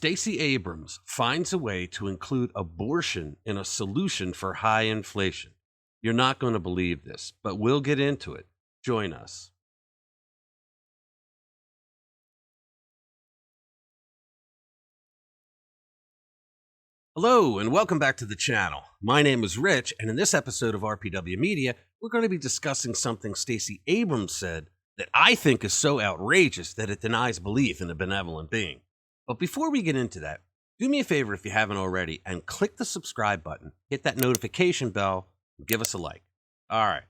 Stacey Abrams finds a way to include abortion in a solution for high inflation. You're not going to believe this, but we'll get into it. Join us. Hello, and welcome back to the channel. My name is Rich, and in this episode of RPW Media, we're going to be discussing something Stacey Abrams said that I think is so outrageous that it denies belief in a benevolent being. But before we get into that, do me a favor if you haven't already and click the subscribe button, hit that notification bell, and give us a like. All right.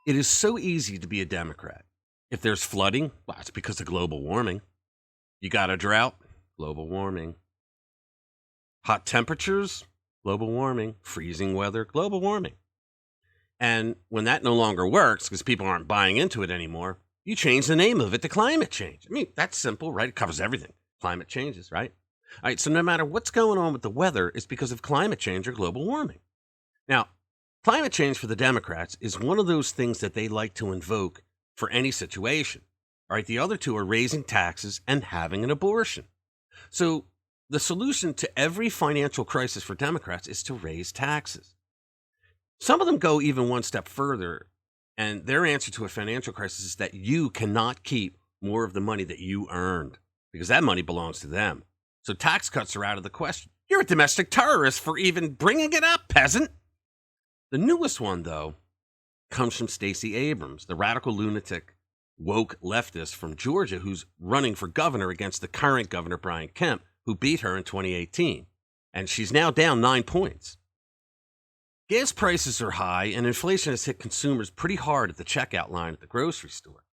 It is so easy to be a Democrat. If there's flooding, well, it's because of global warming. You got a drought, global warming. Hot temperatures, global warming. Freezing weather, global warming. And when that no longer works because people aren't buying into it anymore, you change the name of it to climate change. I mean, that's simple, right? It covers everything. Climate changes, right? All right, so no matter what's going on with the weather, it's because of climate change or global warming. Now, climate change for the Democrats is one of those things that they like to invoke for any situation. All right, the other two are raising taxes and having an abortion. So the solution to every financial crisis for Democrats is to raise taxes. Some of them go even one step further, and their answer to a financial crisis is that you cannot keep more of the money that you earned because that money belongs to them. So tax cuts are out of the question. You're a domestic terrorist for even bringing it up, peasant. The newest one, though, comes from Stacey Abrams, the radical lunatic woke leftist from Georgia who's running for governor against the current governor, Brian Kemp, who beat her in 2018. And she's now down 9 points. Gas prices are high, and inflation has hit consumers pretty hard at the checkout line at the grocery store.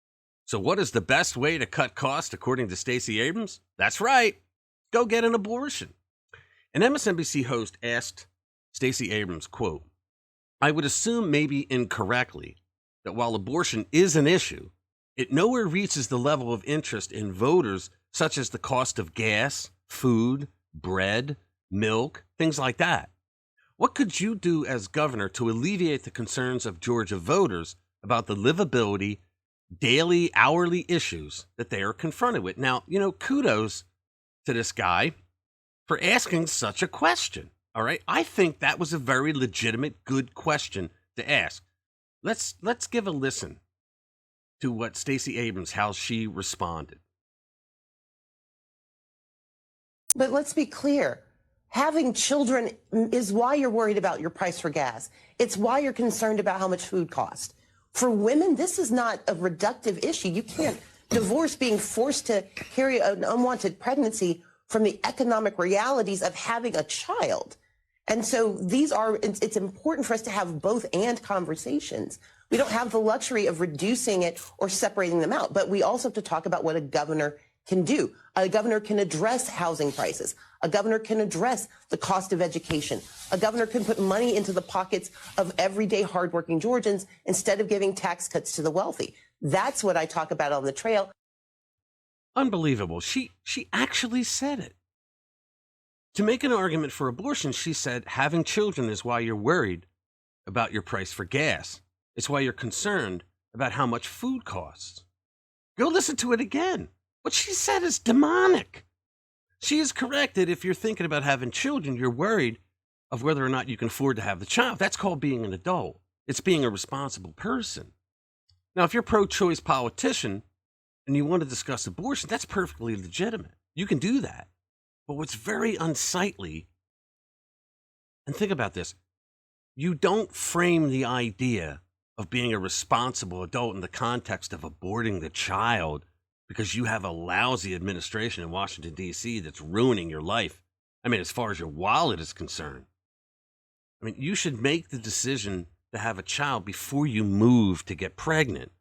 So what is the best way to cut costs, according to Stacey Abrams? That's right. Go get an abortion. An MSNBC host asked Stacey Abrams, quote, "I would assume maybe incorrectly that while abortion is an issue, it nowhere reaches the level of interest in voters such as the cost of gas, food, bread, milk, things like that. What could you do as governor to alleviate the concerns of Georgia voters about the livability, daily, hourly issues that they are confronted with?" Now, kudos to this guy for asking such a question. All right. I think that was a very legitimate, good question to ask. Let's give a listen to what Stacey Abrams, how she responded. But let's be clear. Having children is why you're worried about your price for gas. It's why you're concerned about how much food costs. For women, this is not a reductive issue. You can't divorce being forced to carry an unwanted pregnancy from the economic realities of having a child. And so it's important for us to have both and conversations. We don't have the luxury of reducing it or separating them out, but we also have to talk about what a governor can do. A governor can address housing prices. A governor can address the cost of education. A governor can put money into the pockets of everyday hardworking Georgians instead of giving tax cuts to the wealthy. That's what I talk about on the trail. Unbelievable. She actually said it. To make an argument for abortion, she said, having children is why you're worried about your price for gas. It's why you're concerned about how much food costs. Go listen to it again. What she said is demonic. She is correct that if you're thinking about having children, you're worried of whether or not you can afford to have the child. That's called being an adult. It's being a responsible person. Now, if you're a pro-choice politician and you want to discuss abortion, that's perfectly legitimate. You can do that. But what's very unsightly, and think about this, you don't frame the idea of being a responsible adult in the context of aborting the child because you have a lousy administration in Washington, D.C. that's ruining your life. I mean, as far as your wallet is concerned. I mean, you should make the decision to have a child before you move to get pregnant.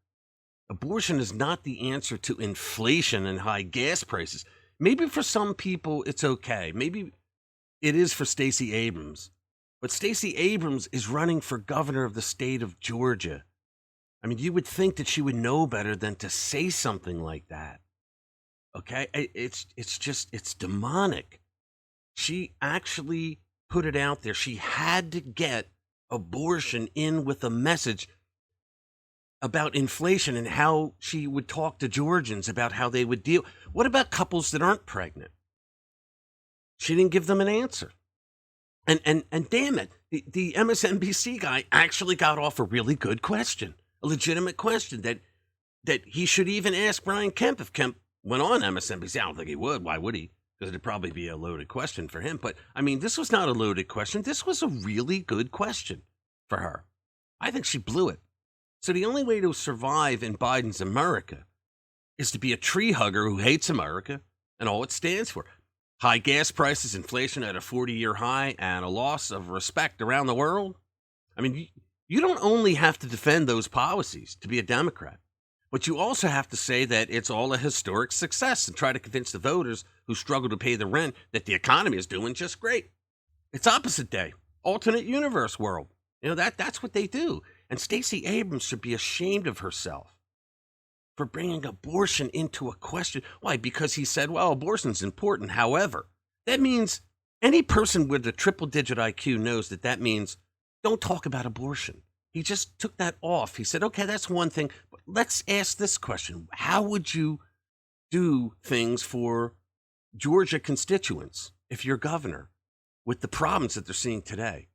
Abortion is not the answer to inflation and high gas prices. Maybe for some people it's okay. Maybe it is for Stacey Abrams. But Stacey Abrams is running for governor of the state of Georgia. I mean, you would think that she would know better than to say something like that. Okay? It's demonic. She actually put it out there. She had to get abortion in with a message. about inflation and how she would talk to Georgians about how they would deal. What about couples that aren't pregnant? She didn't give them an answer. And damn it, the MSNBC guy actually got off a really good question, a legitimate question that he should even ask Brian Kemp if Kemp went on MSNBC. I don't think he would. Why would he? Because it'd probably be a loaded question for him. But, I mean, this was not a loaded question. This was a really good question for her. I think she blew it. So the only way to survive in Biden's America is to be a tree hugger who hates America and all it stands for. High gas prices, inflation at a 40-year high, and a loss of respect around the world. I mean, you don't only have to defend those policies to be a Democrat, but you also have to say that it's all a historic success and try to convince the voters who struggle to pay the rent that the economy is doing just great. It's opposite day, alternate universe world. You know, that's what they do. And Stacey Abrams should be ashamed of herself for bringing abortion into a question. Why? Because he said, well, abortion's important. However, that means any person with a triple-digit IQ knows that means don't talk about abortion. He just took that off. He said, okay, that's one thing. But let's ask this question. How would you do things for Georgia constituents if you're governor with the problems that they're seeing today?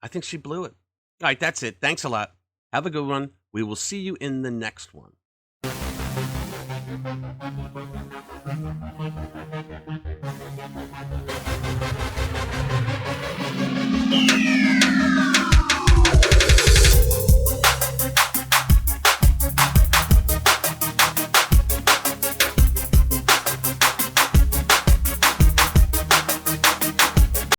I think she blew it. All right, that's it. Thanks a lot. Have a good one. We will see you in the next one.